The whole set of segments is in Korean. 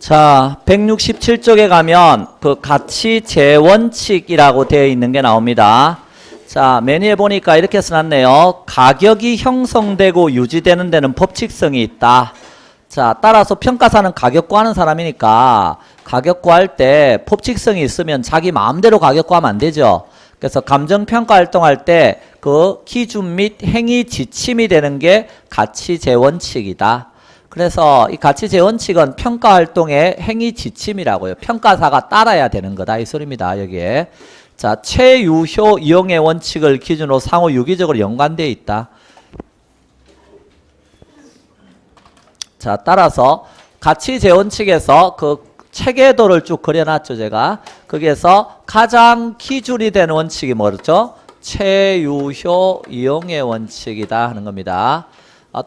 자, 167쪽에 가면 그 가치 재원칙이라고 되어 있는 게 나옵니다. 자, 메뉴에 보니까 이렇게 써놨네요. 가격이 형성되고 유지되는 데는 법칙성이 있다. 자, 따라서 평가사는 가격 구하는 사람이니까 가격 구할 때 법칙성이 있으면 자기 마음대로 가격 구하면 안 되죠. 그래서 감정평가 활동할 때 그 기준 및 행위 지침이 되는 게 가치 재원칙이다. 그래서 이 가치 재원칙은 평가 활동의 행위 지침이라고요. 평가사가 따라야 되는 거다 이 소리입니다. 여기에. 자, 최유효 이용의 원칙을 기준으로 상호 유기적으로 연관되어 있다. 자, 따라서 가치 재원칙에서 그 체계도를 쭉 그려놨죠, 제가. 거기에서 가장 기준이 되는 원칙이 뭐였죠? 최유효 이용의 원칙이다 하는 겁니다.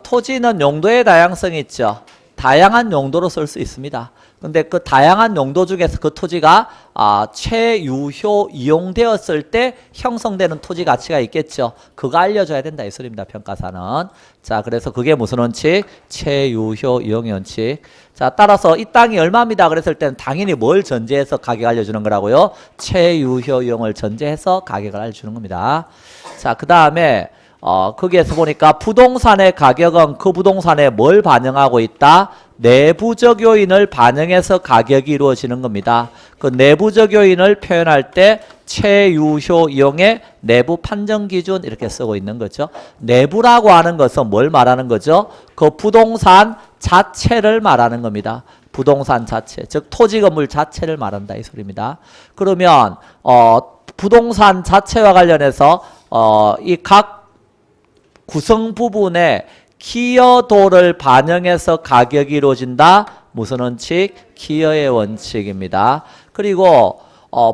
토지는 용도의 다양성이 있죠. 다양한 용도로 쓸 수 있습니다. 근데 그 다양한 용도 중에서 그 토지가 최유효 이용되었을 때 형성되는 토지 가치가 있겠죠. 그거 알려줘야 된다 이 소리입니다. 평가사는. 자, 그래서 그게 무슨 원칙? 최유효 이용의 원칙. 자, 따라서 이 땅이 얼마입니다. 그랬을 때는 당연히 뭘 전제해서 가격 알려주는 거라고요? 최유효 이용을 전제해서 가격을 알려주는 겁니다. 자, 그 다음에 거기에서 보니까 부동산의 가격은 그 부동산에 뭘 반영하고 있다? 내부적 요인을 반영해서 가격이 이루어지는 겁니다. 그 내부적 요인을 표현할 때 최유효 이용의 내부 판정 기준 이렇게 쓰고 있는 거죠. 내부라고 하는 것은 뭘 말하는 거죠? 그 부동산 자체를 말하는 겁니다. 부동산 자체, 즉 토지 건물 자체를 말한다 이 소리입니다. 그러면 부동산 자체와 관련해서 이 각 구성 부분에 기여도를 반영해서 가격이 이루어진다. 무슨 원칙? 기여의 원칙입니다. 그리고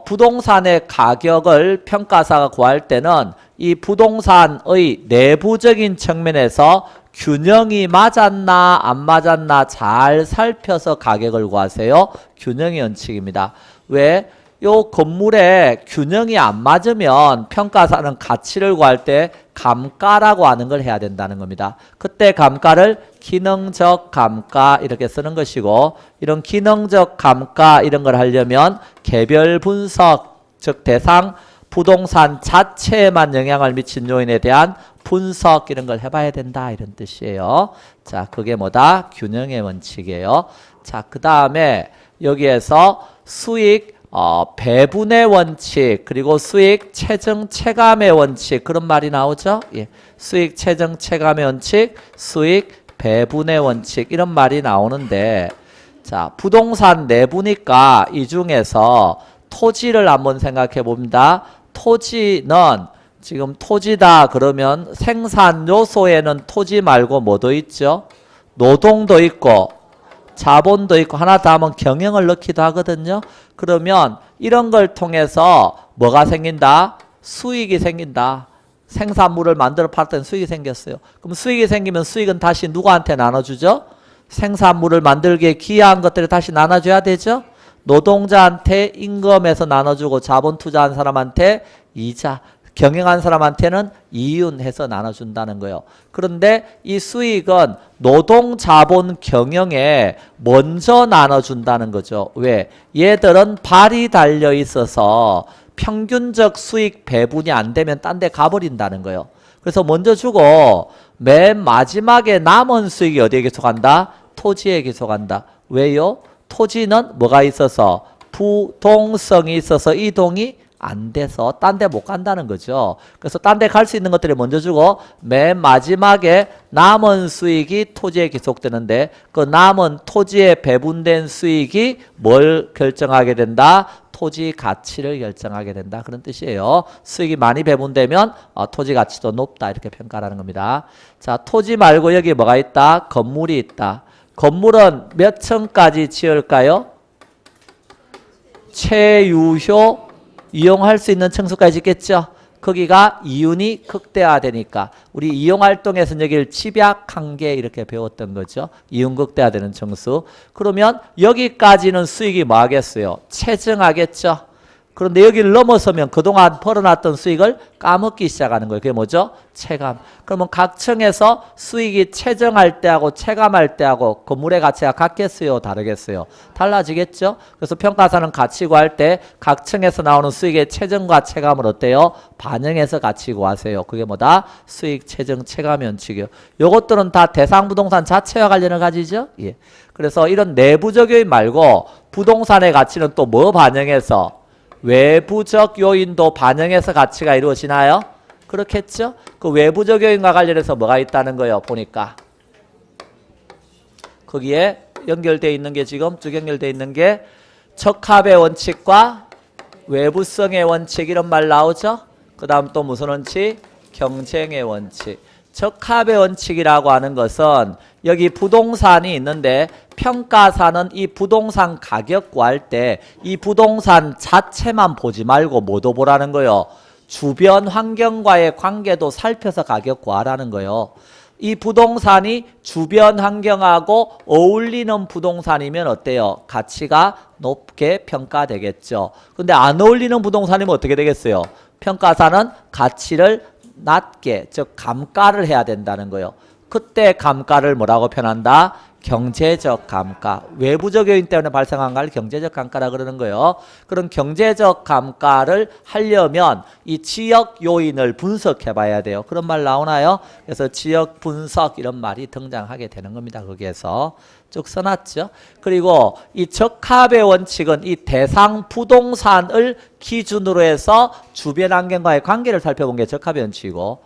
부동산의 가격을 평가사가 구할 때는 이 부동산의 내부적인 측면에서 균형이 맞았나 안 맞았나 잘 살펴서 가격을 구하세요. 균형의 원칙입니다. 왜? 요 건물에 균형이 안 맞으면 평가사는 가치를 구할 때 감가라고 하는 걸 해야 된다는 겁니다. 그때 감가를 기능적 감가 이렇게 쓰는 것이고, 이런 기능적 감가 이런 걸 하려면 개별 분석, 즉 대상 부동산 자체에만 영향을 미친 요인에 대한 분석 이런 걸 해봐야 된다 이런 뜻이에요. 자, 그게 뭐다? 균형의 원칙이에요. 자, 그 다음에 여기에서 수익 배분의 원칙, 그리고 수익 체증 체감의 원칙, 그런 말이 나오죠. 예. 수익 체증 체감의 원칙, 수익 배분의 원칙 이런 말이 나오는데, 자, 부동산 내부니까 이 중에서 토지를 한번 생각해 봅니다. 토지는 지금 토지다 그러면 생산 요소에는 토지 말고 뭐도 있죠? 노동도 있고 자본도 있고 하나 더 하면 경영을 넣기도 하거든요. 그러면 이런 걸 통해서 뭐가 생긴다? 수익이 생긴다. 생산물을 만들어 팔았더니 수익이 생겼어요. 그럼 수익이 생기면 수익은 다시 누구한테 나눠주죠? 생산물을 만들기에 기여한 것들을 다시 나눠줘야 되죠? 노동자한테 임금에서 나눠주고 자본 투자한 사람한테 이자, 경영한 사람한테는 이윤해서 나눠준다는 거예요. 그런데 이 수익은 노동, 자본, 경영에 먼저 나눠준다는 거죠. 왜? 얘들은 발이 달려 있어서 평균적 수익 배분이 안 되면 딴 데 가버린다는 거예요. 그래서 먼저 주고 맨 마지막에 남은 수익이 어디에 계속한다? 토지에 계속한다. 왜요? 토지는 뭐가 있어서? 부동성이 있어서 이동이 안 돼서 딴 데 못 간다는 거죠. 그래서 딴 데 갈 수 있는 것들을 먼저 주고 맨 마지막에 남은 수익이 토지에 계속되는데, 그 남은 토지에 배분된 수익이 뭘 결정하게 된다? 토지 가치를 결정하게 된다. 그런 뜻이에요. 수익이 많이 배분되면 토지 가치도 높다 이렇게 평가하는 겁니다. 자, 토지 말고 여기 뭐가 있다? 건물이 있다. 건물은 몇 층까지 지을까요? 최유효 이용할 수 있는 층수까지 있겠죠. 거기가 이윤이 극대화되니까 우리 이용활동에서는 여기를 집약한계 이렇게 배웠던 거죠. 이윤 극대화되는 층수. 그러면 여기까지는 수익이 뭐 하겠어요? 체증하겠죠. 그런데 여기를 넘어서면 그동안 벌어놨던 수익을 까먹기 시작하는 거예요. 그게 뭐죠? 체감. 그러면 각 층에서 수익이 체정할 때하고 체감할 때하고 건물의 가치가 같겠어요? 다르겠어요? 달라지겠죠? 그래서 평가사는 가치 구할 때 각 층에서 나오는 수익의 체정과 체감을 어때요? 반영해서 가치 구하세요. 그게 뭐다? 수익, 체정, 체감 원칙이요. 요것들은 다 대상 부동산 자체와 관련을 가지죠? 예. 그래서 이런 내부적 요인 말고 부동산의 가치는 또 뭐 반영해서? 외부적 요인도 반영해서 가치가 이루어지나요? 그렇겠죠? 그 외부적 요인과 관련해서 뭐가 있다는 거예요. 보니까 거기에 연결되어 있는 게 지금 쭉 연결되어 있는 게 적합의 원칙과 외부성의 원칙 이런 말 나오죠? 그 다음 또 무슨 원칙? 경쟁의 원칙. 적합의 원칙이라고 하는 것은 여기 부동산이 있는데 평가사는 이 부동산 가격 구할 때 이 부동산 자체만 보지 말고 뭐도 보라는 거예요. 주변 환경과의 관계도 살펴서 가격 구하라는 거예요. 이 부동산이 주변 환경하고 어울리는 부동산이면 어때요? 가치가 높게 평가되겠죠. 근데 안 어울리는 부동산이면 어떻게 되겠어요? 평가사는 가치를 낮게, 즉 감가를 해야 된다는 거예요. 그때 감가를 뭐라고 표현한다? 경제적 감가. 외부적 요인 때문에 발생한 걸 경제적 감가라 그러는 거예요. 그런 경제적 감가를 하려면 이 지역 요인을 분석해 봐야 돼요. 그런 말 나오나요? 그래서 지역 분석 이런 말이 등장하게 되는 겁니다. 거기에서 쭉 써놨죠. 그리고 이 적합의 원칙은 이 대상 부동산을 기준으로 해서 주변 환경과의 관계를 살펴본 게 적합의 원칙이고,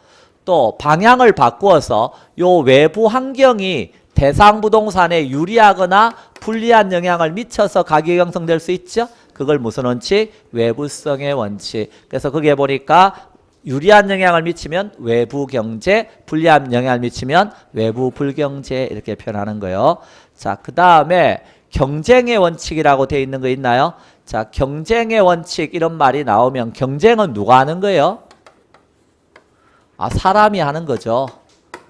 또 방향을 바꾸어서 요 외부 환경이 대상 부동산에 유리하거나 불리한 영향을 미쳐서 가격이 형성될 수 있죠. 그걸 무슨 원칙? 외부성의 원칙. 그래서 거기에 보니까 유리한 영향을 미치면 외부 경제, 불리한 영향을 미치면 외부 불경제 이렇게 표현하는 거예요. 자, 그 다음에 경쟁의 원칙이라고 되어 있는 거 있나요? 자, 경쟁의 원칙 이런 말이 나오면 경쟁은 누가 하는 거예요? 사람이 하는 거죠.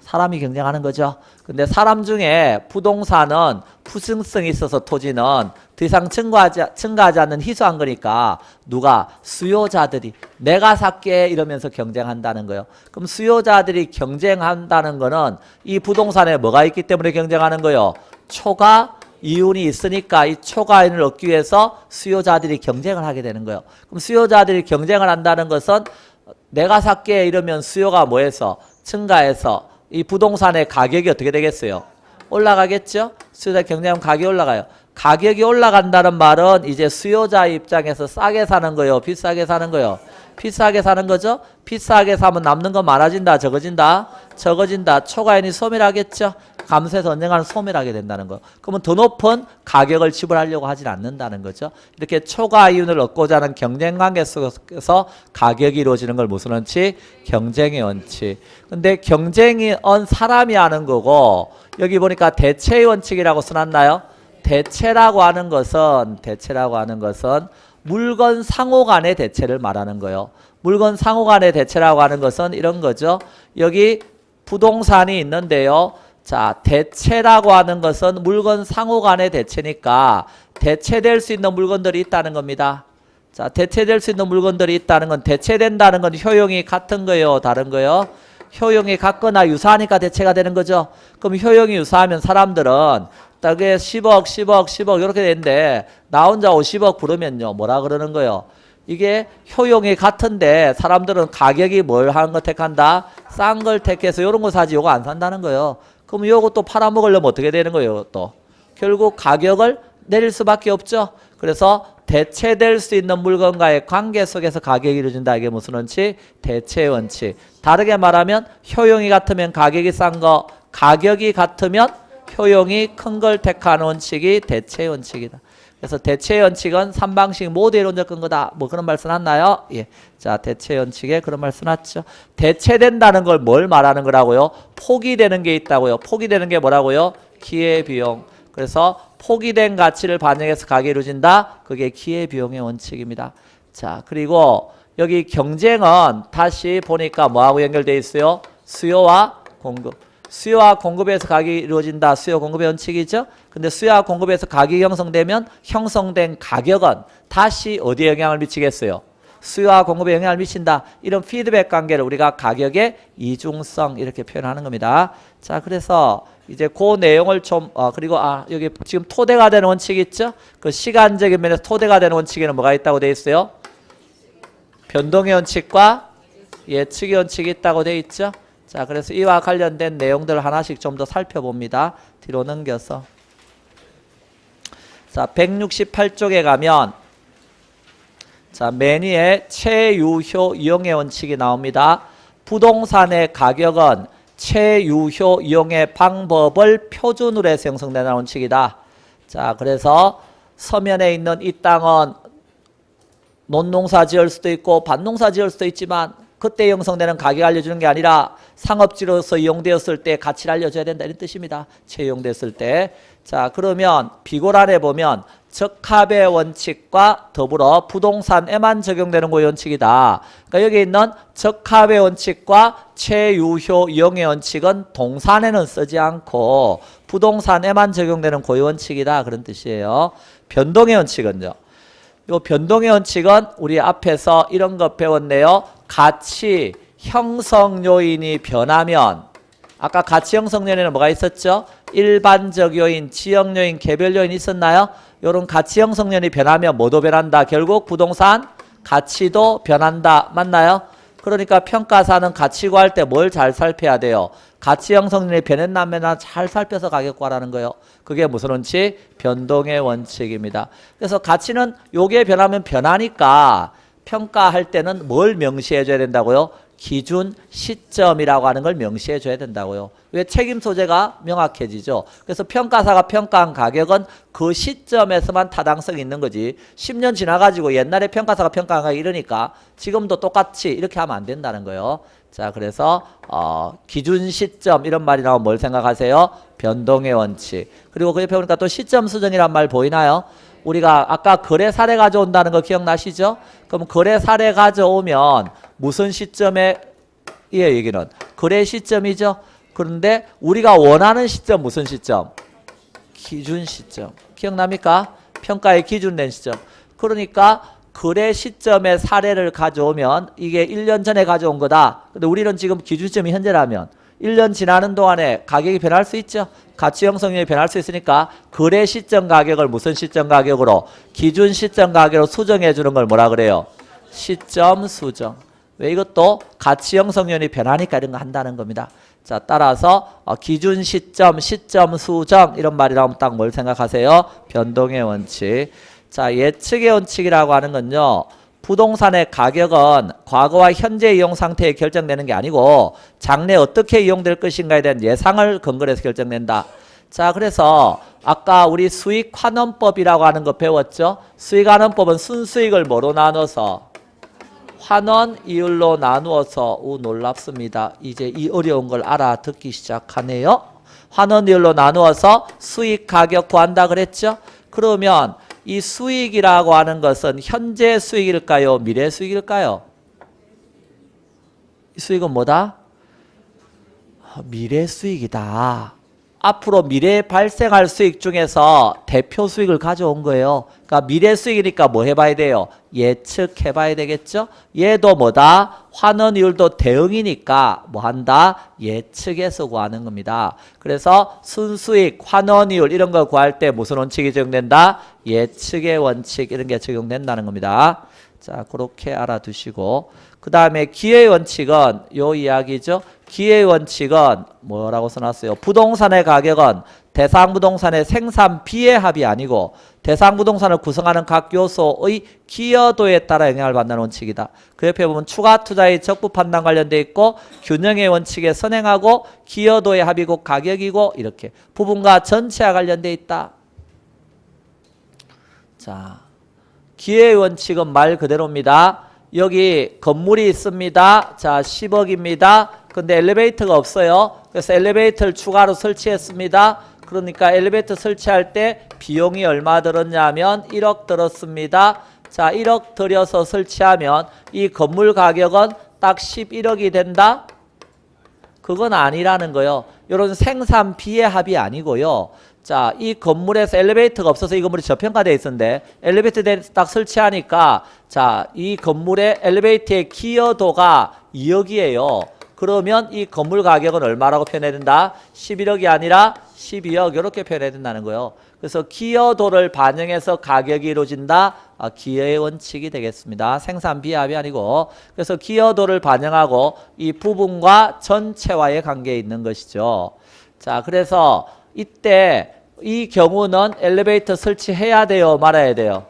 사람이 경쟁하는 거죠. 근데 사람 중에 부동산은 부승성이 있어서 토지는 더 이상 증가하지 않는 희소한 거니까 누가? 수요자들이 내가 살게 이러면서 경쟁한다는 거예요. 그럼 수요자들이 경쟁한다는 거는 이 부동산에 뭐가 있기 때문에 경쟁하는 거예요? 초과 이윤이 있으니까 이 초과이윤을 얻기 위해서 수요자들이 경쟁을 하게 되는 거예요. 그럼 수요자들이 경쟁을 한다는 것은 내가 살게 이러면 수요가 뭐해서? 증가해서 이 부동산의 가격이 어떻게 되겠어요? 올라가겠죠? 수요자 경쟁하면 가격이 올라가요. 가격이 올라간다는 말은 이제 수요자 입장에서 싸게 사는 거예요? 비싸게 사는 거예요? 비싸게 사는 거죠? 비싸게 사면 남는 건 많아진다? 적어진다? 적어진다. 초과인이 소멸하겠죠? 감소해서 언젠가는 소멸하게 된다는 거. 그러면 더 높은 가격을 지불하려고 하진 않는다는 거죠. 이렇게 초과 이윤을 얻고자 하는 경쟁 관계 속에서 가격이 이루어지는 걸 무슨 원칙? 경쟁의 원칙. 근데 경쟁은 사람이 하는 거고 여기 보니까 대체의 원칙이라고 써놨나요? 대체라고 하는 것은 물건 상호 간의 대체를 말하는 거예요. 물건 상호 간의 대체라고 하는 것은 이런 거죠. 여기 부동산이 있는데요. 자, 대체라고 하는 것은 물건 상호 간의 대체니까 대체될 수 있는 물건들이 있다는 겁니다. 자, 대체될 수 있는 물건들이 있다는 건 대체된다는 건 효용이 같은 거예요? 다른 거예요? 효용이 같거나 유사하니까 대체가 되는 거죠. 그럼 효용이 유사하면 사람들은 딱에 10억 이렇게 되는데 나 혼자 50억 부르면요. 뭐라 그러는 거예요? 이게 효용이 같은데 사람들은 가격이 뭘 하는 거 택한다? 싼 걸 택해서 이런 거 사지 요거 안 산다는 거예요. 그럼 요거 또 팔아먹으려면 어떻게 되는 거예요? 또 결국 가격을 내릴 수밖에 없죠. 그래서 대체될 수 있는 물건과의 관계 속에서 가격이 이루어진다. 이게 무슨 원칙? 대체 원칙. 다르게 말하면 효용이 같으면 가격이 싼 거, 가격이 같으면 효용이 큰 걸 택하는 원칙이 대체 원칙이다. 그래서 대체 원칙은 3방식 모두 이론적 근거다. 뭐 그런 말 써놨나요? 예. 자, 대체 원칙에 그런 말 써놨죠. 대체된다는 걸 뭘 말하는 거라고요? 포기되는 게 있다고요. 포기되는 게 뭐라고요? 기회비용. 그래서 포기된 가치를 반영해서 가격이 이루어진다. 그게 기회비용의 원칙입니다. 자, 그리고 여기 경쟁은 다시 보니까 뭐하고 연결되어 있어요? 수요와 공급. 수요와 공급에서 가격이 이루어진다. 수요 공급의 원칙이죠. 근데 수요와 공급에서 가격이 형성되면 형성된 가격은 다시 어디에 영향을 미치겠어요? 수요와 공급에 영향을 미친다. 이런 피드백 관계를 우리가 가격의 이중성 이렇게 표현하는 겁니다. 자, 그래서 이제 그 내용을 좀 그리고 여기 지금 토대가 되는 원칙이 있죠. 그 시간적인 면에서 토대가 되는 원칙에는 뭐가 있다고 돼 있어요? 변동의 원칙과 예측의 원칙이 있다고 돼 있죠. 자, 그래서 이와 관련된 내용들을 하나씩 좀 더 살펴봅니다. 뒤로 넘겨서. 자, 168쪽에 가면 자, 맨 위에 최유효 이용의 원칙이 나옵니다. 부동산의 가격은 최유효 이용의 방법을 표준으로 해서 형성되는 원칙이다. 자, 그래서 서면에 있는 이 땅은 논농사 지을 수도 있고 밭농사 지을 수도 있지만 그때 형성되는 가격 알려주는 게 아니라 상업지로서 이용되었을 때 가치를 알려줘야 된다 이런 뜻입니다. 채용됐을 때. 자, 그러면 비고란에 보면 적합의 원칙과 더불어 부동산에만 적용되는 고의 원칙이다. 그러니까 여기 있는 적합의 원칙과 최유효 이용의 원칙은 동산에는 쓰지 않고 부동산에만 적용되는 고의 원칙이다. 그런 뜻이에요. 변동의 원칙은요. 요 변동의 원칙은 우리 앞에서 이런 거 배웠네요. 가치 형성 요인이 변하면 아까 가치 형성 요인에는 뭐가 있었죠? 일반적 요인, 지역 요인, 개별 요인이 있었나요? 요런 가치 형성 요인이 변하면 뭐도 변한다? 결국 부동산 가치도 변한다. 맞나요? 그러니까 평가사는 가치 구할 때 뭘 잘 살펴야 돼요? 가치 형성 요인이 변했나 안 변했나 잘 살펴서 가격 구하라는 거예요. 그게 무슨 원칙? 변동의 원칙입니다. 그래서 가치는 요게 변하면 변하니까 평가할 때는 뭘 명시해 줘야 된다고요? 기준 시점이라고 하는 걸 명시해 줘야 된다고요. 왜? 책임 소재가 명확해지죠. 그래서 평가사가 평가한 가격은 그 시점에서만 타당성이 있는 거지. 10년 지나가지고 옛날에 평가사가 평가한 가격 이러니까 지금도 똑같이 이렇게 하면 안 된다는 거예요. 자, 그래서 기준 시점 이런 말이 나오면 뭘 생각하세요? 변동의 원칙. 그리고 그 옆에 보니까 또 시점 수정이란 말 보이나요? 우리가 아까 거래 사례 가져온다는 거 기억나시죠? 그럼 거래 사례 가져오면 무슨 시점에 얘기는 거래 시점이죠. 그런데 우리가 원하는 시점 무슨 시점? 기준 시점. 기억납니까? 평가의 기준된 시점. 그러니까 거래 시점의 사례를 가져오면 이게 1년 전에 가져온 거다. 근데 우리는 지금 기준 시점이 현재라면 1년 지나는 동안에 가격이 변할 수 있죠. 가치 형성률이 변할 수 있으니까 거래 시점 가격을 무슨 시점 가격으로? 기준 시점 가격으로 수정해 주는 걸 뭐라 그래요? 시점 수정. 왜? 이것도 가치 형성률이 변하니까 이런 거 한다는 겁니다. 자, 따라서 기준 시점, 시점 수정 이런 말이 나오면 딱 뭘 생각하세요? 변동의 원칙. 자, 예측의 원칙이라고 하는 건요. 부동산의 가격은 과거와 현재 이용 상태에 결정되는 게 아니고 장래 어떻게 이용될 것인가에 대한 예상을 근거로 해서 결정된다. 자, 그래서 아까 우리 수익환원법이라고 하는 거 배웠죠? 수익환원법은 순수익을 뭐로 나눠서? 환원 이율로 나누어서 놀랍습니다. 이제 이 어려운 걸 알아듣기 시작하네요. 환원 이율로 나누어서 수익 가격 구한다 그랬죠? 그러면 이 수익이라고 하는 것은 현재 수익일까요? 미래 수익일까요? 이 수익은 뭐다? 미래 수익이다. 앞으로 미래에 발생할 수익 중에서 대표 수익을 가져온 거예요. 그러니까 미래 수익이니까 뭐 해봐야 돼요? 예측해봐야 되겠죠? 얘도 뭐다? 환원이율도 대응이니까 뭐 한다? 예측해서 구하는 겁니다. 그래서 순수익, 환원이율 이런 거 구할 때 무슨 원칙이 적용된다? 예측의 원칙 이런 게 적용된다는 겁니다. 자, 그렇게 알아두시고 그 다음에 기회의 원칙은 요 이야기죠. 기회의 원칙은 뭐라고 써놨어요? 부동산의 가격은 대상 부동산의 생산비의 합이 아니고 대상 부동산을 구성하는 각 요소의 기여도에 따라 영향을 받는 원칙이다. 그 옆에 보면 추가 투자의 적부 판단 관련돼 있고 균형의 원칙에 선행하고 기여도의 합이고 가격이고 이렇게 부분과 전체와 관련돼 있다. 자, 기회의 원칙은 말 그대로입니다. 여기 건물이 있습니다. 자, 10억입니다. 근데 엘리베이터가 없어요. 그래서 엘리베이터를 추가로 설치했습니다. 그러니까 엘리베이터 설치할 때 비용이 얼마 들었냐면 1억 들었습니다. 자, 1억 들여서 설치하면 이 건물 가격은 딱 11억이 된다? 그건 아니라는 거예요. 이런 생산 비의 합이 아니고요. 자, 이 건물에서 엘리베이터가 없어서 이 건물이 저평가되어 있었는데 엘리베이터 딱 설치하니까 자, 이 건물의 엘리베이터의 기여도가 2억이에요. 그러면 이 건물 가격은 얼마라고 표현해야 된다? 11억이 아니라 12억 이렇게 표현해야 된다는 거예요. 그래서 기여도를 반영해서 가격이 이루어진다. 기여의 원칙이 되겠습니다. 생산 비합이 아니고. 그래서 기여도를 반영하고 이 부분과 전체와의 관계에 있는 것이죠. 자, 그래서 이때 이 경우는 엘리베이터 설치해야 돼요? 말아야 돼요?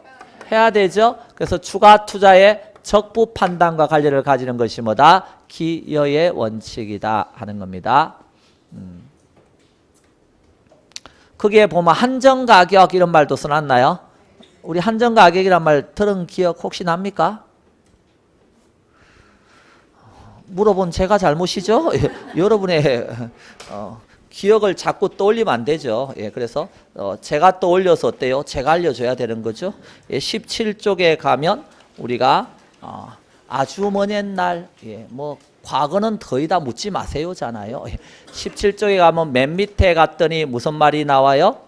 해야 되죠? 그래서 추가 투자의 적부 판단과 관련을 가지는 것이 뭐다? 기여의 원칙이다 하는 겁니다. 거기에 보면 한정가격 이런 말도 써놨나요? 우리 한정가격이란 말 들은 기억 혹시 납니까? 물어본 제가 잘못이죠? 여러분의 기억을 자꾸 떠올리면 안 되죠. 예, 그래서 제가 떠올려서 어때요? 제가 알려줘야 되는 거죠. 예, 17쪽에 가면 우리가 아주 먼 옛날, 예, 뭐 과거는 거의 다 묻지 마세요잖아요. 17쪽에 가면 맨 밑에 갔더니 무슨 말이 나와요?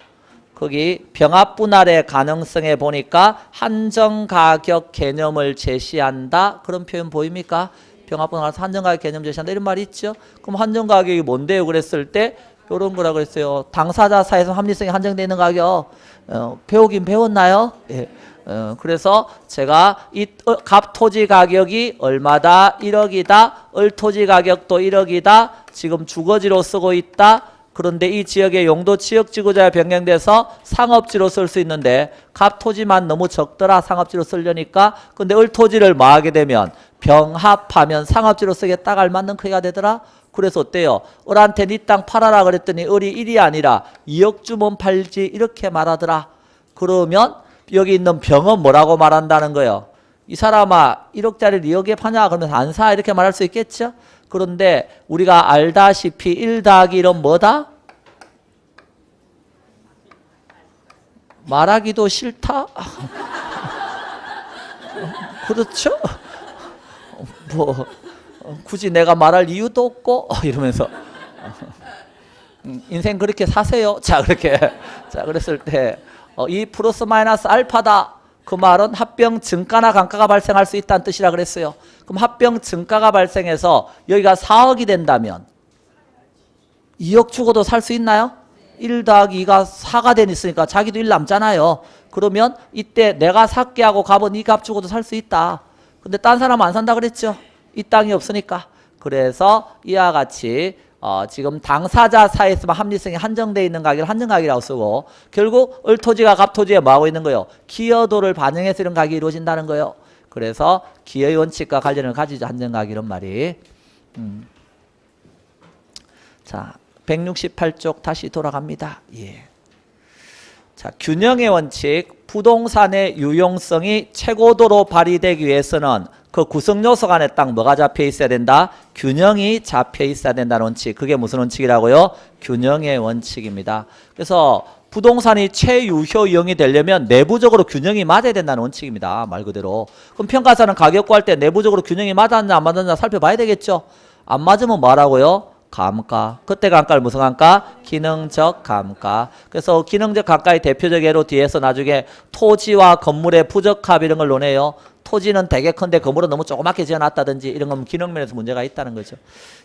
거기 병합분할의 가능성에 보니까 한정가격 개념을 제시한다. 그런 표현 보입니까? 병합분할 한정가격 개념 제시한다. 이런 말이 있죠. 그럼 한정가격이 뭔데요? 그랬을 때 이런 거라고 그랬어요. 당사자 사이에서 합리성이 한정되어 있는 가격. 배우긴 배웠나요? 예. 그래서 제가 이 갑토지 가격이 얼마다? 1억이다. 을토지 가격도 1억이다. 지금 주거지로 쓰고 있다. 그런데 이 지역의 용도 지역지구자에 변경돼서 상업지로 쓸 수 있는데 갑토지만 너무 적더라. 상업지로 쓰려니까. 근데 을토지를 뭐 하게 되면 병합하면 상업지로 쓰기에 딱 알맞는 크기가 되더라. 그래서 어때요? 을한테 네 땅 팔아라 그랬더니 을이 1이 아니라 2억 주면 팔지 이렇게 말하더라. 그러면 여기 있는 병은 뭐라고 말한다는 거예요? 이 사람아 1억짜리를 2억에 파냐? 그러면 안 사 이렇게 말할 수 있겠죠? 그런데 우리가 알다시피 1 더하기 1은 뭐다? 말하기도 싫다? 그렇죠? 뭐 굳이 내가 말할 이유도 없고 이러면서 인생 그렇게 사세요. 자, 그렇게 자 그랬을 때 이 플러스 마이너스 알파다. 그 말은 합병 증가나 감가가 발생할 수 있다는 뜻이라 그랬어요. 그럼 합병 증가가 발생해서 여기가 4억이 된다면 2억 주고도 살 수 있나요? 1 더하기 2가 4가 되니까 자기도 1 남잖아요. 그러면 이때 내가 샀게 하고 값은 이 값 주고도 살 수 있다. 근데 딴 사람은 안 산다 그랬죠. 이 땅이 없으니까. 그래서 이와 같이 지금 당사자 사이에서만 합리성이 한정되어 있는 가격을 한정가격이라고 쓰고 결국 을토지가 갑토지에 뭐하고 있는 거예요? 기여도를 반영해서 이런 가격이 이루어진다는 거예요. 그래서 기여의 원칙과 관련을 가지죠. 한정가격 이런 말이. 자, 168쪽 다시 돌아갑니다. 예. 자, 균형의 원칙. 부동산의 유용성이 최고도로 발휘되기 위해서는 그 구성 요소 간에 딱 뭐가 잡혀 있어야 된다? 균형이 잡혀 있어야 된다는 원칙. 그게 무슨 원칙이라고요? 균형의 원칙입니다. 그래서 부동산이 최유효이용이 되려면 내부적으로 균형이 맞아야 된다는 원칙입니다. 말 그대로. 그럼 평가사는 가격 구할 때 내부적으로 균형이 맞았냐 안 맞았냐 살펴봐야 되겠죠. 안 맞으면 뭐라고요? 감가. 그때 감가를 무슨 감가? 기능적 감가. 그래서 기능적 감가의 대표적 예로 뒤에서 나중에 토지와 건물의 부적합 이런 걸 논해요. 토지는 되게 큰데 건물은 너무 조그맣게 지어놨다든지 이런 건 기능면에서 문제가 있다는 거죠.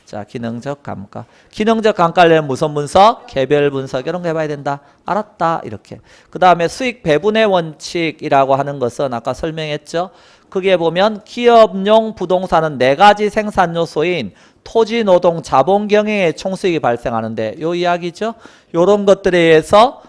자, 기능적 감가. 기능적 감가를 내면 무슨 분석? 개별 분석 이런 거 해봐야 된다. 알았다. 이렇게. 그 다음에 수익 배분의 원칙이라고 하는 것은 아까 설명했죠. 거기에 보면 기업용 부동산은 4가지 생산 요소인 토지, 노동, 자본 경영의 총수익이 발생하는데 요 이야기죠. 요런 것들에 의해서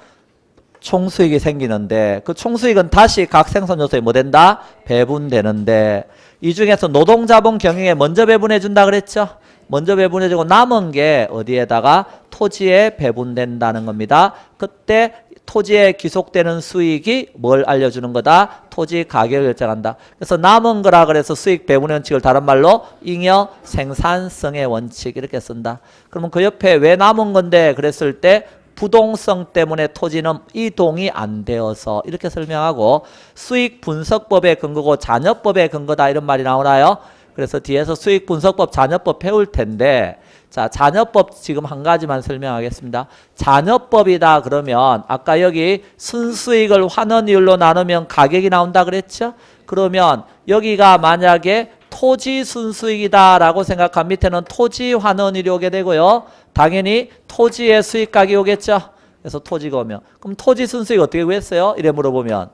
총수익이 생기는데 그 총수익은 다시 각 생산 요소에 뭐 된다? 배분되는데 이 중에서 노동, 자본 경영에 먼저 배분해 준다 그랬죠. 먼저 배분해 주고 남은 게 어디에다가 토지에 배분된다는 겁니다. 그때 토지에 귀속되는 수익이 뭘 알려주는 거다? 토지 가격을 결정한다. 그래서 남은 거라 그래서 수익 배분의 원칙을 다른 말로 잉여 생산성의 원칙 이렇게 쓴다. 그러면 그 옆에 왜 남은 건데 그랬을 때 부동성 때문에 토지는 이동이 안 되어서 이렇게 설명하고 수익 분석법의 근거고 잔여법의 근거다 이런 말이 나오나요? 그래서 뒤에서 수익 분석법, 잔여법 배울 텐데 자, 잔여법 지금 한 가지만 설명하겠습니다. 잔여법이다 그러면 아까 여기 순수익을 환원이율로 나누면 가격이 나온다 그랬죠? 그러면 여기가 만약에 토지 순수익이다 라고 생각하면 밑에는 토지 환원율이 오게 되고요. 당연히 토지의 수익 가격이 오겠죠? 그래서 토지가 오면 그럼 토지 순수익 어떻게 구했어요? 이래 물어보면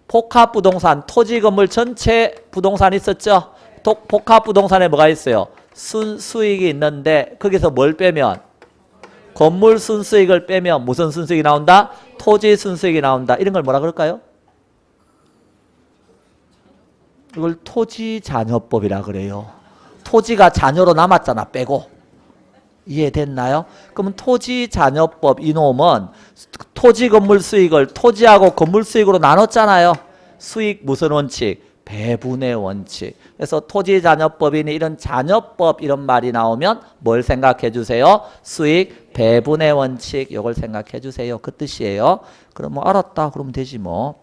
복합 부동산 토지 건물 전체 부동산 있었죠? 복합 부동산에 뭐가 있어요? 순수익이 있는데 거기서 뭘 빼면 건물 순수익을 빼면 무슨 순수익이 나온다? 토지 순수익이 나온다. 이런 걸 뭐라 그럴까요? 이걸 토지 잔여법이라 그래요. 토지가 잔여로 남았잖아. 빼고. 이해됐나요? 그러면 토지 잔여법 이놈은 토지 건물 수익을 토지하고 건물 수익으로 나눴잖아요. 수익 무슨 원칙? 배분의 원칙. 그래서 토지 잔여법이니 이런 잔여법 이런 말이 나오면 뭘 생각해 주세요? 수익 배분의 원칙 이걸 생각해 주세요. 그 뜻이에요. 그럼 뭐 알았다 그러면 되지 뭐.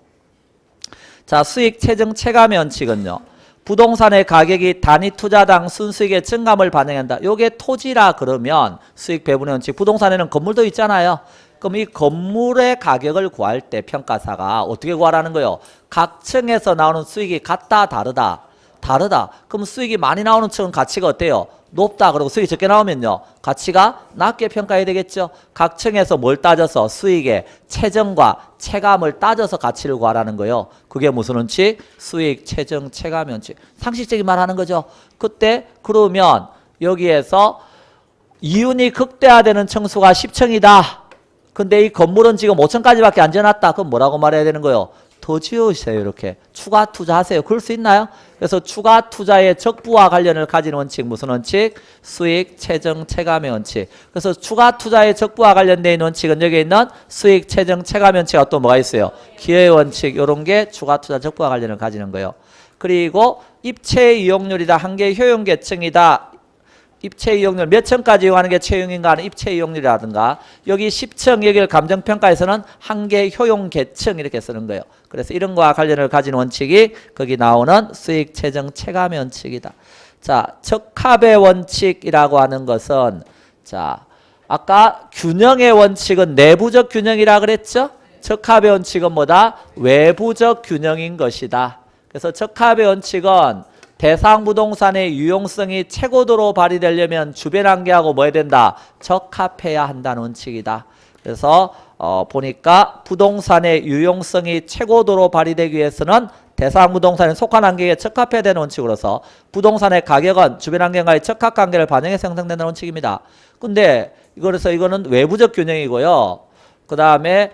자, 수익 체증 체감의 원칙은요. 부동산의 가격이 단위 투자당 순수익의 증감을 반영한다. 요게 토지라 그러면 수익 배분의 원칙. 부동산에는 건물도 있잖아요. 그럼 이 건물의 가격을 구할 때 평가사가 어떻게 구하라는 거예요? 각 층에서 나오는 수익이 같다 다르다. 다르다. 그럼 수익이 많이 나오는 층은 가치가 어때요? 높다. 그리고 수익이 적게 나오면요. 가치가 낮게 평가해야 되겠죠. 각 층에서 뭘 따져서 수익의 체증과 체감을 따져서 가치를 구하라는 거예요. 그게 무슨 원칙? 수익, 체증, 체감 원칙. 상식적인 말 하는 거죠. 그때 그러면 여기에서 이윤이 극대화되는 층수가 10층이다. 근데 이 건물은 지금 5층까지밖에 안 지어놨다. 그럼 뭐라고 말해야 되는 거예요? 더 지으세요. 이렇게. 추가 투자하세요. 그럴 수 있나요? 그래서 추가 투자의 적부와 관련을 가진 원칙. 무슨 원칙? 수익, 체증, 체감의 원칙. 그래서 추가 투자의 적부와 관련된 원칙은 여기 있는 수익, 체증, 체감의 원칙과 또 뭐가 있어요? 기회의 원칙. 이런 게 추가 투자 적부와 관련을 가지는 거예요. 그리고 입체 이용률이다. 한계 효용 계층이다. 입체 이용률 몇 층까지 이용하는 게 채용인가 하는 입체 이용률이라든가 여기 10층 여기를 감정평가에서는 한계 효용 계층 이렇게 쓰는 거예요. 그래서 이런 거와 관련을 가진 원칙이 거기 나오는 수익 체증 체감의 원칙이다. 자, 적합의 원칙이라고 하는 것은 자, 아까 균형의 원칙은 내부적 균형이라 그랬죠? 적합의 원칙은 뭐다? 외부적 균형인 것이다. 그래서 적합의 원칙은 대상 부동산의 유용성이 최고도로 발휘되려면 주변 환경하고 뭐 해야 된다? 적합해야 한다는 원칙이다. 그래서 보니까 부동산의 유용성이 최고도로 발휘되기 위해서는 대상 부동산에 속한 환경에 적합해야 되는 원칙으로서 부동산의 가격은 주변 환경과의 적합 관계를 반영해서 형성되는 원칙입니다. 근데 이거는 외부적 균형이고요. 그 다음에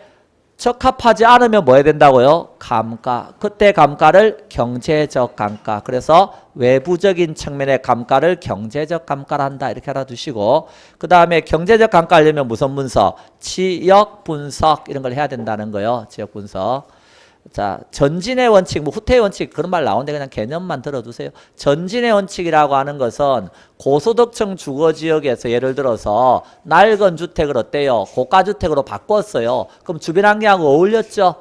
적합하지 않으면 뭐 해야 된다고요? 감가. 그때 감가를 경제적 감가. 그래서 외부적인 측면의 감가를 경제적 감가를 한다. 이렇게 알아두시고 그 다음에 경제적 감가 하려면 무슨 분석? 지역 분석 이런 걸 해야 된다는 거예요. 지역 분석. 자, 전진의 원칙, 뭐 후퇴의 원칙 그런 말 나오는데 그냥 개념만 들어두세요. 전진의 원칙이라고 하는 것은 고소득층 주거지역에서 예를 들어서 낡은 주택을 어때요? 고가주택으로 바꿨어요. 그럼 주변 환경하고 어울렸죠?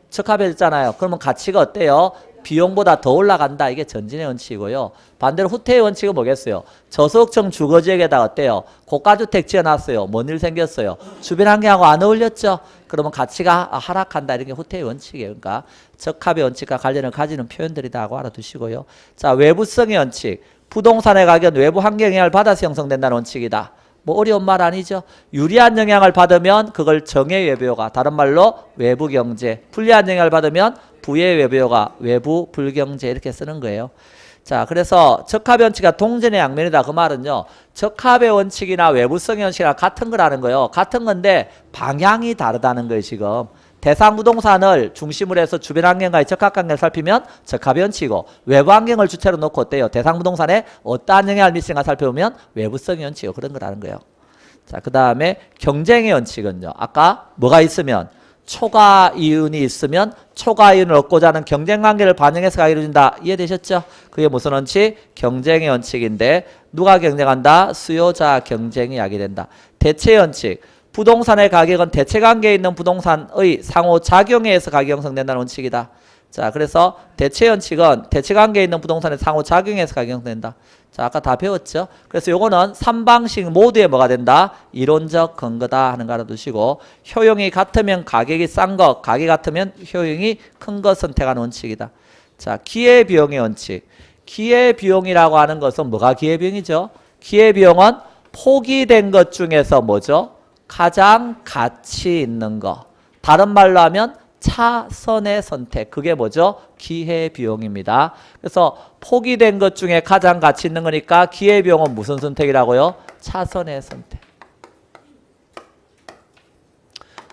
적합해졌잖아요. 그러면 가치가 어때요? 비용보다 더 올라간다. 이게 전진의 원칙이고요. 반대로 후퇴의 원칙은 뭐겠어요? 저소득층 주거지역에다 어때요? 고가주택 지어놨어요. 뭔 일 생겼어요? 주변 환경하고 안 어울렸죠? 그러면 가치가 하락한다. 이런 게 후퇴의 원칙이에요. 그러니까 적합의 원칙과 관련을 가지는 표현들이라고 알아두시고요. 자, 외부성의 원칙. 부동산의 가격은 외부 환경 영향을 받아서 형성된다는 원칙이다. 뭐 어려운 말 아니죠. 유리한 영향을 받으면 그걸 정의 외부효과, 다른 말로 외부 경제. 불리한 영향을 받으면 부의 외부효과, 외부 불경제 이렇게 쓰는 거예요. 자, 그래서 적합의 원칙과 동전의 양면이다. 그 말은요. 적합의 원칙이나 외부성의 원칙이랑 같은 거라는 거예요. 같은 건데 방향이 다르다는 거예요, 지금. 대상 부동산을 중심으로 해서 주변 환경과의 적합 관계를 살피면 적합의 원칙이고 외부 환경을 주체로 놓고 어때요? 대상 부동산에 어떠한 영향을 미치는가 살펴보면 외부성의 원칙이고 그런 거라는 거예요. 자, 그 다음에 경쟁의 원칙은요. 아까 뭐가 있으면 초과 이윤이 있으면 초과 이윤을 얻고자 하는 경쟁 관계를 반영해서 이루어진다. 이해되셨죠? 그게 무슨 원칙? 경쟁의 원칙인데 누가 경쟁한다? 수요자 경쟁이 야기된다. 대체의 원칙. 부동산의 가격은 대체관계에 있는 부동산의 상호작용에 의해서 가격 형성된다는 원칙이다. 자, 그래서 대체원칙은 대체관계에 있는 부동산의 상호작용에서 작용된다. 자, 아까 다 배웠죠? 그래서 요거는 3방식 모두에 뭐가 된다? 이론적 근거다 하는 거 알아두시고, 효용이 같으면 가격이 싼 것, 가격이 같으면 효용이 큰 것 선택하는 원칙이다. 자, 기회비용의 원칙. 기회비용이라고 하는 것은 뭐가 기회비용이죠? 기회비용은 포기된 것 중에서 뭐죠? 가장 가치 있는 거. 다른 말로 하면 차선의 선택. 그게 뭐죠? 기회비용입니다. 그래서 포기된 것 중에 가장 가치 있는 거니까 기회비용은 무슨 선택이라고요? 차선의 선택.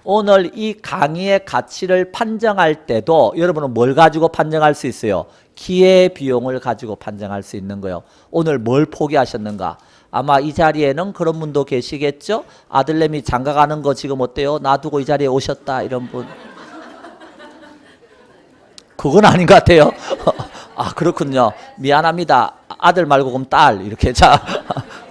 오늘 이 강의의 가치를 판정할 때도 여러분은 뭘 가지고 판정할 수 있어요? 기회비용을 가지고 판정할 수 있는 거예요. 오늘 뭘 포기하셨는가? 아마 이 자리에는 그런 분도 계시겠죠? 아들내미 장가가는 거 지금 어때요? 놔두고 이 자리에 오셨다 이런 분. 그건 아닌 것 같아요. 아, 그렇군요. 미안합니다. 아들 말고 그럼 딸 이렇게. 자,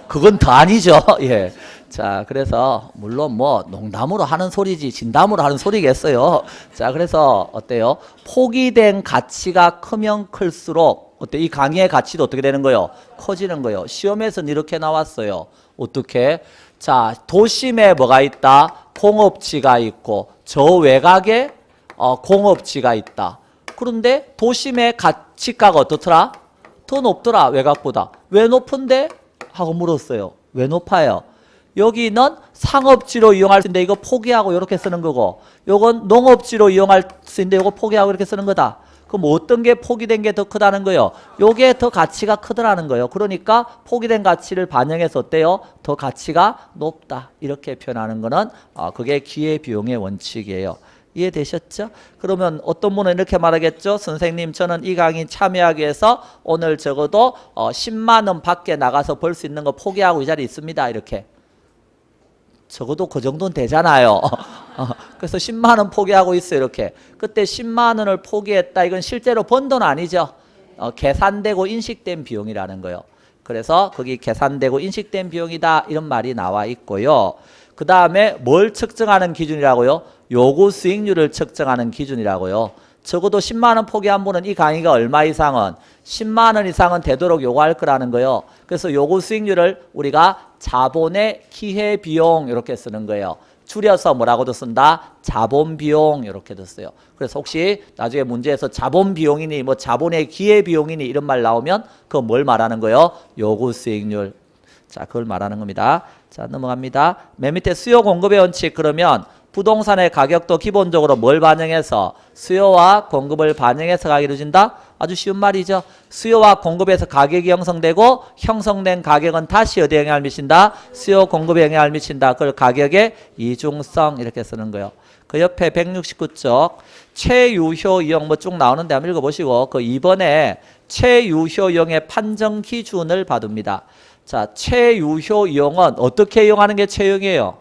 그건 더 아니죠. 예. 자, 그래서 물론 뭐 농담으로 하는 소리지 진담으로 하는 소리겠어요. 자, 그래서 어때요? 포기된 가치가 크면 클수록 어때? 이 강의의 가치도 어떻게 되는 거예요? 커지는 거예요. 시험에서는 이렇게 나왔어요. 어떻게? 자, 도심에 뭐가 있다? 공업지가 있고 저 외곽에 공업지가 있다. 그런데 도심의 가치가가 어떻더라? 더 높더라, 외곽보다. 왜 높은데? 하고 물었어요. 왜 높아요? 여기는 상업지로 이용할 수 있는데 이거 포기하고 이렇게 쓰는 거고, 요건 농업지로 이용할 수 있는데 이거 포기하고 이렇게 쓰는 거다. 그럼 어떤 게 포기된 게 더 크다는 거예요? 요게 더 가치가 크더라는 거예요. 그러니까 포기된 가치를 반영해서 어때요? 더 가치가 높다. 이렇게 표현하는 거는 그게 기회비용의 원칙이에요. 이해되셨죠? 그러면 어떤 분은 이렇게 말하겠죠? 선생님, 저는 이 강의 참여하기 위해서 오늘 적어도 10만 원 밖에 나가서 벌 수 있는 거 포기하고 이 자리에 있습니다. 이렇게. 적어도 그 정도는 되잖아요. 그래서 10만 원 포기하고 있어 이렇게. 그때 10만 원을 포기했다. 이건 실제로 번 돈 아니죠. 계산되고 인식된 비용이라는 거예요. 그래서 거기 계산되고 인식된 비용이다. 이런 말이 나와 있고요. 그 다음에 뭘 측정하는 기준이라고요? 요구 수익률을 측정하는 기준이라고요. 적어도 10만 원 포기한 분은 이 강의가 얼마 이상은 10만 원 이상은 되도록 요구할 거라는 거예요. 그래서 요구 수익률을 우리가 자본의 기회비용 이렇게 쓰는 거예요. 줄여서 뭐라고도 쓴다? 자본비용 이렇게도 써요. 그래서 혹시 나중에 문제에서 자본비용이니 뭐 자본의 기회비용이니 이런 말 나오면 그거 뭘 말하는 거예요? 요구 수익률. 자, 그걸 말하는 겁니다. 자, 넘어갑니다. 맨 밑에 수요 공급의 원칙. 그러면 부동산의 가격도 기본적으로 뭘 반영해서? 수요와 공급을 반영해서 이루어진다? 아주 쉬운 말이죠. 수요와 공급에서 가격이 형성되고 형성된 가격은 다시 어디에 영향을 미친다? 수요 공급에 영향을 미친다. 그걸 가격의 이중성 이렇게 쓰는 거예요. 그 옆에 169쪽 최유효 이용 뭐 쭉 나오는데 한번 읽어보시고 그 2번에 최유효 이용의 판정 기준을 받습니다. 자, 최유효 이용은 어떻게 이용하는 게 최유효예요?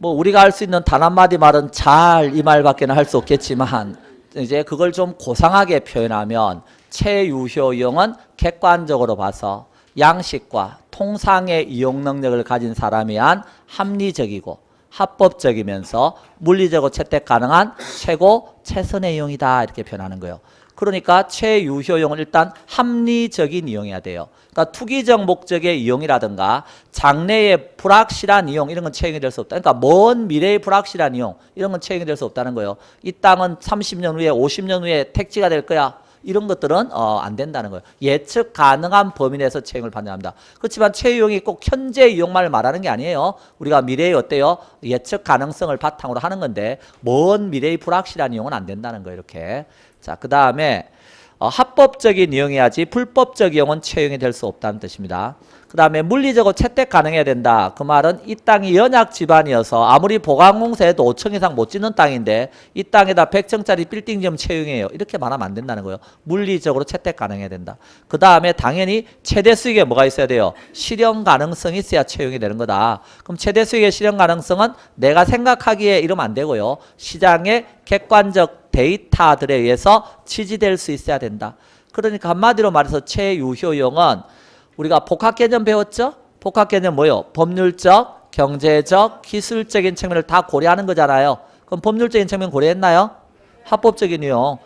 뭐 우리가 할 수 있는 단 한마디 말은 잘 이 말밖에는 할 수 없겠지만 이제 그걸 좀 고상하게 표현하면 최유효 이용은 객관적으로 봐서 양식과 통상의 이용 능력을 가진 사람이 한 합리적이고 합법적이면서 물리적으로 채택 가능한 최고 최선의 이용이다 이렇게 표현하는 거예요. 그러니까 최유효용은 일단 합리적인 이용이어야 돼요. 그러니까 투기적 목적의 이용이라든가 장래의 불확실한 이용 이런 건 채용이 될 수 없다. 그러니까 먼 미래의 불확실한 이용 이런 건 채용이 될 수 없다는 거예요. 이 땅은 30년 후에 50년 후에 택지가 될 거야. 이런 것들은 안 된다는 거예요. 예측 가능한 범위 내에서 채용을 판정합니다. 그렇지만 채용이 꼭 현재 이용만을 말하는 게 아니에요. 우리가 미래에 어때요? 예측 가능성을 바탕으로 하는 건데 먼 미래의 불확실한 이용은 안 된다는 거예요. 이렇게. 자, 그 다음에 합법적인 이용이야지 불법적 이용은 채용이 될 수 없다는 뜻입니다. 그 다음에 물리적으로 채택 가능해야 된다. 그 말은 이 땅이 연약 지반이어서 아무리 보강공사해도 5층 이상 못 짓는 땅인데 이 땅에다 100층짜리 빌딩 좀 채용해요. 이렇게 말하면 안 된다는 거예요. 물리적으로 채택 가능해야 된다. 그 다음에 당연히 최대 수익에 뭐가 있어야 돼요? 실현 가능성이 있어야 채용이 되는 거다. 그럼 최대 수익의 실현 가능성은 내가 생각하기에 이러면 안 되고요. 시장의 객관적 데이터들에 의해서 지지될 수 있어야 된다. 그러니까 한마디로 말해서 최유효용은 우리가 복합 개념 배웠죠? 복합 개념 뭐요? 법률적, 경제적, 기술적인 측면을 다 고려하는 거잖아요. 그럼 법률적인 측면 고려했나요? 합법적인 이용.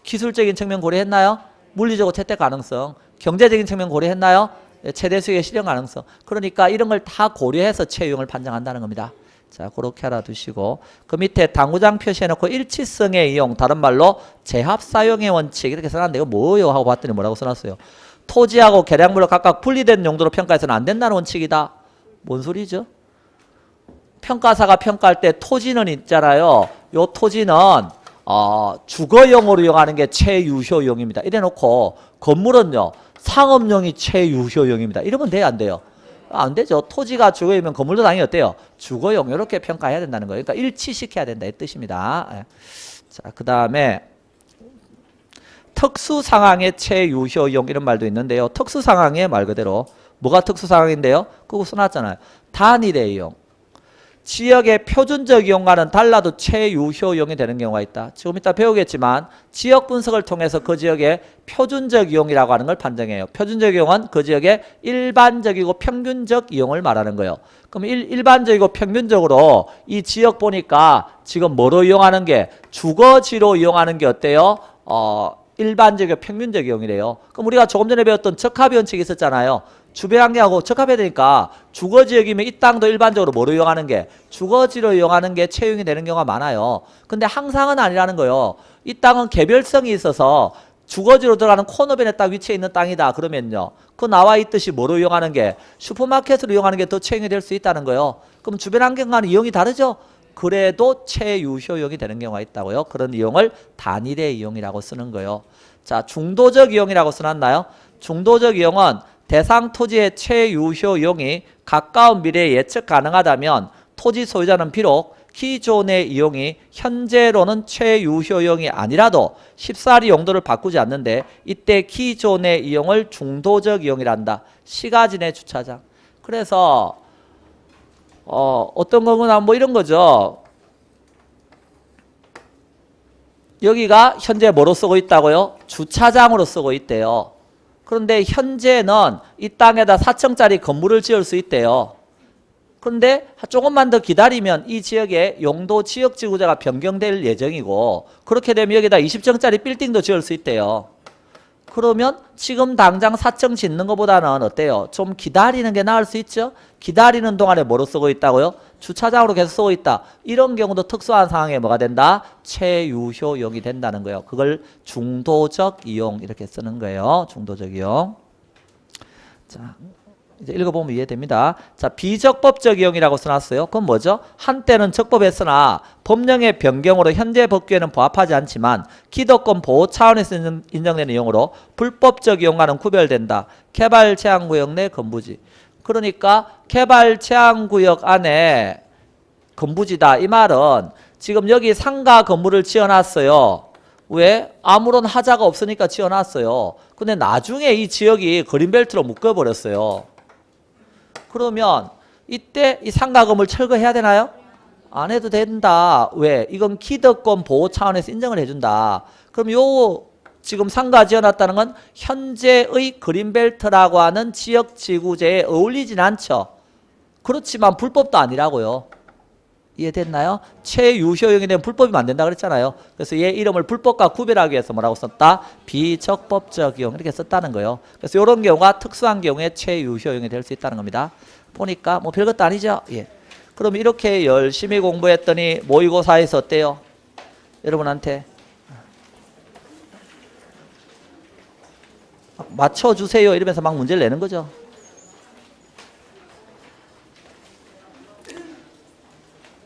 기술적인 측면 고려했나요? 물리적으로 채택 가능성. 경제적인 측면 고려했나요? 최대 수익의 실현 가능성. 그러니까 이런 걸 다 고려해서 채용을 판정한다는 겁니다. 자, 그렇게 알아두시고 그 밑에 당구장 표시해놓고 일치성의 이용, 다른 말로 재합 사용의 원칙 이렇게 써놨는데 이거 뭐요? 하고 봤더니 뭐라고 써놨어요? 토지하고 계량물로 각각 분리된 용도로 평가해서는 안 된다는 원칙이다. 뭔 소리죠? 평가사가 평가할 때 토지는 있잖아요. 요 토지는 주거용으로 이용하는 게 최유효용입니다. 이래놓고 건물은요 상업용이 최유효용입니다. 이러면 돼요, 안 돼요? 안 되죠. 토지가 주거용이면 건물도 당연히 어때요? 주거용 이렇게 평가해야 된다는 거예요. 그러니까 일치시켜야 된다 이 뜻입니다. 자, 그 다음에 특수상황의 최유효용 이런 말도 있는데요. 특수상황의 말 그대로 뭐가 특수상황인데요? 그거 써놨잖아요. 단일의 이용. 지역의 표준적 이용과는 달라도 최유효용이 되는 경우가 있다. 지금 이따 배우겠지만 지역 분석을 통해서 그 지역의 표준적 이용이라고 하는 걸 판정해요. 표준적 이용은 그 지역의 일반적이고 평균적 이용을 말하는 거예요. 그럼 일반적이고 평균적으로 이 지역 보니까 지금 뭐로 이용하는 게 주거지로 이용하는 게 어때요? 일반적이고 평균적 이용이래요. 그럼 우리가 조금 전에 배웠던 적합 원칙이 있었잖아요. 주변 환경하고 적합해야 되니까 주거지역이면 이 땅도 일반적으로 뭐로 이용하는 게 주거지로 이용하는 게 채용이 되는 경우가 많아요. 근데 항상은 아니라는 거예요. 이 땅은 개별성이 있어서 주거지로 들어가는 코너변에 딱 위치해 있는 땅이다 그러면요. 그 나와 있듯이 뭐로 이용하는 게 슈퍼마켓으로 이용하는 게 더 채용이 될 수 있다는 거예요. 그럼 주변 환경과는 이용이 다르죠? 그래도 최유효용이 되는 경우가 있다고요. 그런 이용을 단일의 이용이라고 쓰는 거예요. 자, 중도적 이용이라고 써놨나요? 중도적 이용은 대상 토지의 최유효용이 가까운 미래에 예측 가능하다면 토지 소유자는 비록 기존의 이용이 현재로는 최유효용이 아니라도 쉽사리 용도를 바꾸지 않는데 이때 기존의 이용을 중도적 이용이란다. 시가지 내 주차장. 그래서 어떤 거구나 뭐 이런 거죠. 여기가 현재 뭐로 쓰고 있다고요? 주차장으로 쓰고 있대요. 그런데 현재는 이 땅에다 4층짜리 건물을 지을 수 있대요. 그런데 조금만 더 기다리면 이 지역의 용도 지역지구제가 변경될 예정이고 그렇게 되면 여기다 20층짜리 빌딩도 지을 수 있대요. 그러면 지금 당장 4층 짓는 것보다는 어때요? 좀 기다리는 게 나을 수 있죠? 기다리는 동안에 뭐로 쓰고 있다고요? 주차장으로 계속 쓰고 있다. 이런 경우도 특수한 상황에 뭐가 된다? 최유효용이 된다는 거예요. 그걸 중도적 이용 이렇게 쓰는 거예요. 중도적 이용. 자, 이제 읽어보면 이해됩니다. 자, 비적법적 이용이라고 써놨어요. 그건 뭐죠? 한때는 적법했으나 법령의 변경으로 현재 법규에는 부합하지 않지만 기득권 보호 차원에서 인정되는 이용으로 불법적 이용과는 구별된다. 개발 제한구역 내 건부지. 그러니까 개발 제한구역 안에 건부지다. 이 말은 지금 여기 상가 건물을 지어놨어요. 왜? 아무런 하자가 없으니까 지어놨어요. 근데 나중에 이 지역이 그린벨트로 묶어버렸어요. 그러면 이때 이 상가 건물 철거해야 되나요? 안 해도 된다. 왜? 이건 기득권 보호 차원에서 인정을 해준다. 그럼 요 지금 상가 지어놨다는 건 현재의 그린벨트라고 하는 지역지구제에 어울리진 않죠. 그렇지만 불법도 아니라고요. 이해됐나요? 최유효용이 되면 불법이면 안 된다 그랬잖아요. 그래서 얘 이름을 불법과 구별하기 위해서 뭐라고 썼다? 비적법적 이용 이렇게 썼다는 거예요. 그래서 이런 경우가 특수한 경우에 최유효용이 될 수 있다는 겁니다. 보니까 뭐 별것도 아니죠? 예. 그럼 이렇게 열심히 공부했더니 모의고사에서 어때요? 여러분한테 맞춰주세요 이러면서 막 문제를 내는 거죠.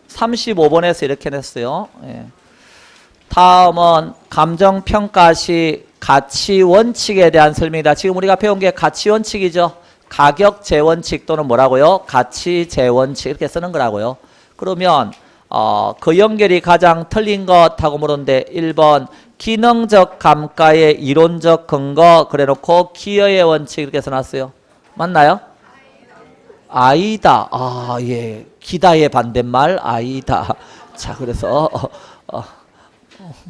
(35번에서) 이렇게 냈어요. 예. 다음은 감정평가 시 가치원칙에 대한 설명이다. 지금 우리가 배운 게 가치원칙이죠. 가격재원칙 또는 뭐라고요? 가치재원칙 이렇게 쓰는 거라고요. 그러면 그 연결이 가장 틀린 것하고 물었는데 1번 기능적 감가의 이론적 근거 그래놓고 기여의 원칙 이렇게 써놨어요. 맞나요? 아이다. 아, 예. 기다의 반대말 아이다. 자, 그래서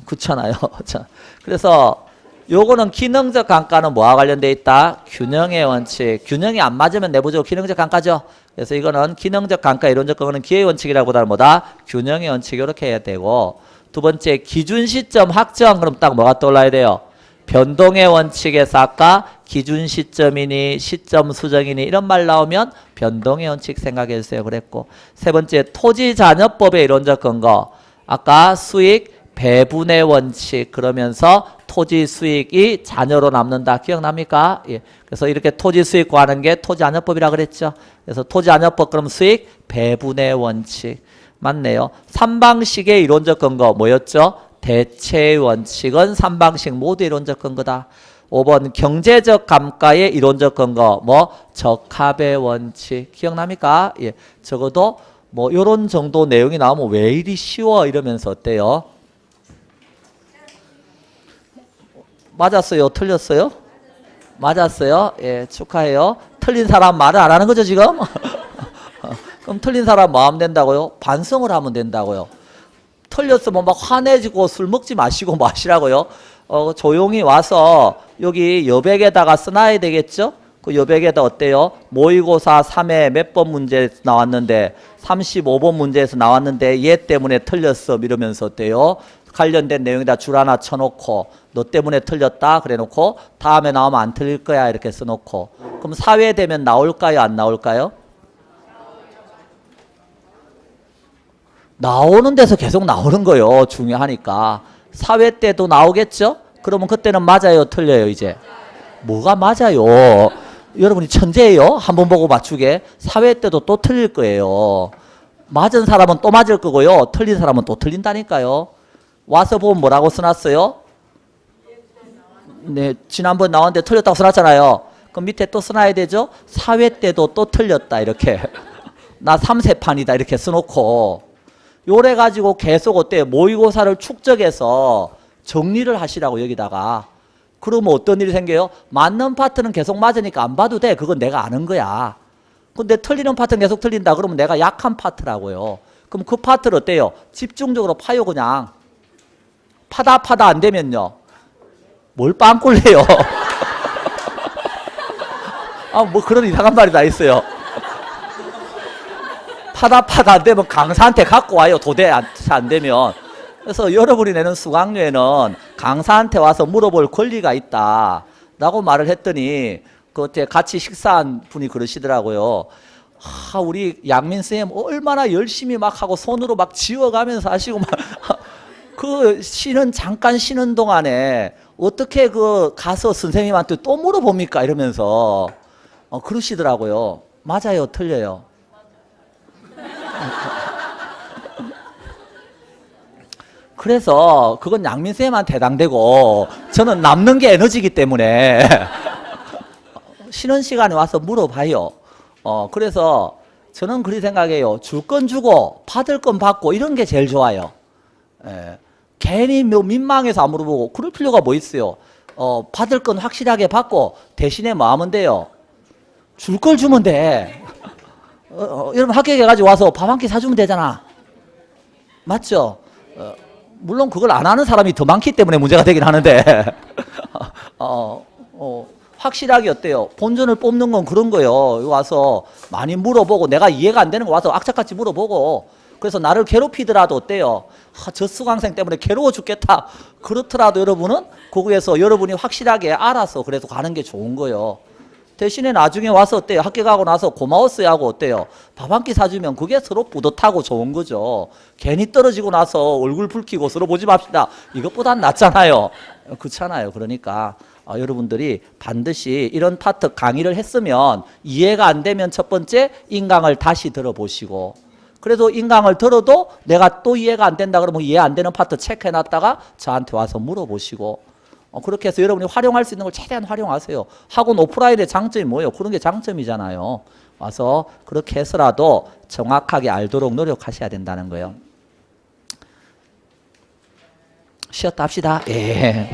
그렇잖아요. 자, 그래서 요거는 기능적 감가는 뭐와 관련돼 있다? 균형의 원칙. 균형이 안 맞으면 내부적으로 기능적 감가죠. 그래서 이거는 기능적 감가 이론적 근거는 기회 원칙이라고보다는 뭐다? 균형의 원칙 이렇게 해야 되고 두 번째 기준 시점 확정 그럼 딱 뭐가 떠올라야 돼요? 변동의 원칙에서 아까 기준 시점이니 시점 수정이니 이런 말 나오면 변동의 원칙 생각해 주세요 그랬고 세 번째 토지자녀법의 이론적 근거 아까 수익 배분의 원칙 그러면서 토지 수익이 자녀로 남는다 기억납니까? 예. 그래서 이렇게 토지 수익 구하는 게 토지자녀법이라 그랬죠. 그래서 토지자녀법 그럼 수익 배분의 원칙 맞네요. 3방식의 이론적 근거 뭐였죠? 대체의 원칙은 3방식 모두 이론적 근거다. 5번 경제적 감가의 이론적 근거 뭐 적합의 원칙 기억납니까? 예. 적어도 뭐 요런 정도 내용이 나오면 왜 이리 쉬워 이러면서 어때요? 맞았어요? 틀렸어요? 맞았어요? 예, 축하해요. 틀린 사람 말을 안 하는 거죠, 지금? 그럼 틀린 사람 뭐 하면 된다고요? 반성을 하면 된다고요. 틀렸으면 막 화내지고 술 먹지 마시고 마시라고요. 조용히 와서 여기 여백에다가 써놔야 되겠죠? 그 여백에다 어때요? 모의고사 3회 몇 번 문제 나왔는데 35번 문제에서 나왔는데 얘 때문에 틀렸어 이러면서 어때요? 관련된 내용에다 줄 하나 쳐놓고 너 때문에 틀렸다 그래 놓고 다음에 나오면 안 틀릴 거야 이렇게 써놓고 그럼 사회 되면 나올까요 안 나올까요? 나오는 데서 계속 나오는 거요 중요하니까 사회 때도 나오겠죠? 그러면 그때는 맞아요 틀려요 이제 뭐가 맞아요 여러분이 천재예요 한번 보고 맞추게 사회 때도 또 틀릴 거예요 맞은 사람은 또 맞을 거고요 틀린 사람은 또 틀린다니까요 와서 보면 뭐라고 써놨어요? 네, 지난번 나왔는데 틀렸다고 써놨잖아요. 그럼 밑에 또 써놔야 되죠? 사회 때도 또 틀렸다 이렇게 나 3세판이다 이렇게 써놓고 요래 가지고 계속 어때요? 모의고사를 축적해서 정리를 하시라고 여기다가 그러면 어떤 일이 생겨요? 맞는 파트는 계속 맞으니까 안 봐도 돼. 그건 내가 아는 거야. 근데 틀리는 파트는 계속 틀린다. 그러면 내가 약한 파트라고요. 그럼 그 파트를 어때요? 집중적으로 파요 그냥. 파다 안 되면요. 뭘 빵꿀래요? 아, 뭐 그런 이상한 말이 다 있어요. 파다 안 되면 강사한테 갖고 와요. 도대 안 되면. 그래서 여러분이 내는 수강료에는 강사한테 와서 물어볼 권리가 있다. 라고 말을 했더니 그때 같이 식사한 분이 그러시더라고요. 우리 양민 쌤 얼마나 열심히 막 하고 손으로 막 지워가면서 하시고 막 그 잠깐 쉬는 동안에 어떻게 그 가서 선생님한테 또 물어봅니까? 이러면서 그러시더라고요. 맞아요, 틀려요. 그래서 그건 양민쌤한테 해당되고 저는 남는 게 에너지이기 때문에 쉬는 시간에 와서 물어봐요. 그래서 저는 그렇게 생각해요. 줄 건 주고 받을 건 받고 이런 게 제일 좋아요. 예. 괜히 민망해서 안 물어보고 그럴 필요가 뭐 있어요. 받을 건 확실하게 받고 대신에 뭐 하면 돼요? 줄 걸 주면 돼. 여러분 합격해가지고 와서 밥 한 끼 사주면 되잖아. 맞죠? 물론 그걸 안 하는 사람이 더 많기 때문에 문제가 되긴 하는데 확실하게 어때요? 본전을 뽑는 건 그런 거예요. 와서 많이 물어보고 내가 이해가 안 되는 거 와서 악착같이 물어보고 그래서 나를 괴롭히더라도 어때요? 저 수강생 때문에 괴로워 죽겠다. 그렇더라도 여러분은 거기에서 여러분이 확실하게 알아서 그래도 가는 게 좋은 거예요. 대신에 나중에 와서 어때요? 합격하고 나서 고마웠어요 하고 어때요? 밥 한 끼 사주면 그게 서로 뿌듯하고 좋은 거죠. 괜히 떨어지고 나서 얼굴 붉히고 서로 보지 맙시다. 이것보단 낫잖아요. 그렇잖아요. 그러니까 여러분들이 반드시 이런 파트 강의를 했으면 이해가 안 되면 첫 번째 인강을 다시 들어보시고 그래도 인강을 들어도 내가 또 이해가 안 된다 그러면 이해 안 되는 파트 체크해놨다가 저한테 와서 물어보시고 그렇게 해서 여러분이 활용할 수 있는 걸 최대한 활용하세요. 학원 오프라인의 장점이 뭐예요? 그런 게 장점이잖아요. 와서 그렇게 해서라도 정확하게 알도록 노력하셔야 된다는 거예요. 쉬었다 합시다. 예.